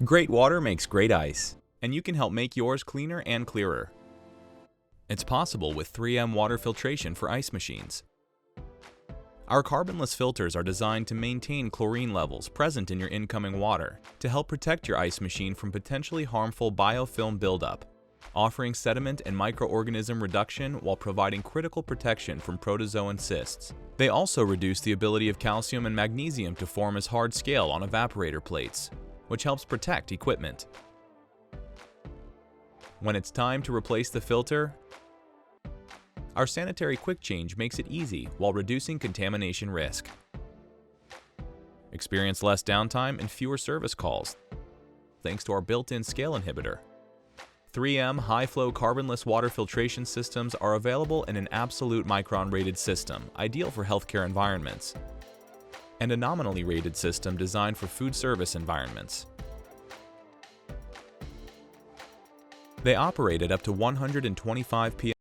Great water makes great ice, and you can help make yours cleaner and clearer. It's possible with 3M water filtration for ice machines. Our carbonless filters are designed to maintain chlorine levels present in your incoming water to help protect your ice machine from potentially harmful biofilm buildup, offering sediment and microorganism reduction while providing critical protection from protozoan cysts. They also reduce the ability of calcium and magnesium to form as hard scale on evaporator plates, which helps protect equipment. When it's time to replace the filter, our sanitary quick change makes it easy while reducing contamination risk. Experience less downtime and fewer service calls, thanks to our built-in scale inhibitor. 3M high-flow carbonless water filtration systems are available in an absolute micron-rated system, ideal for healthcare environments, and a nominally rated system designed for food service environments. They operate at up to 125 psi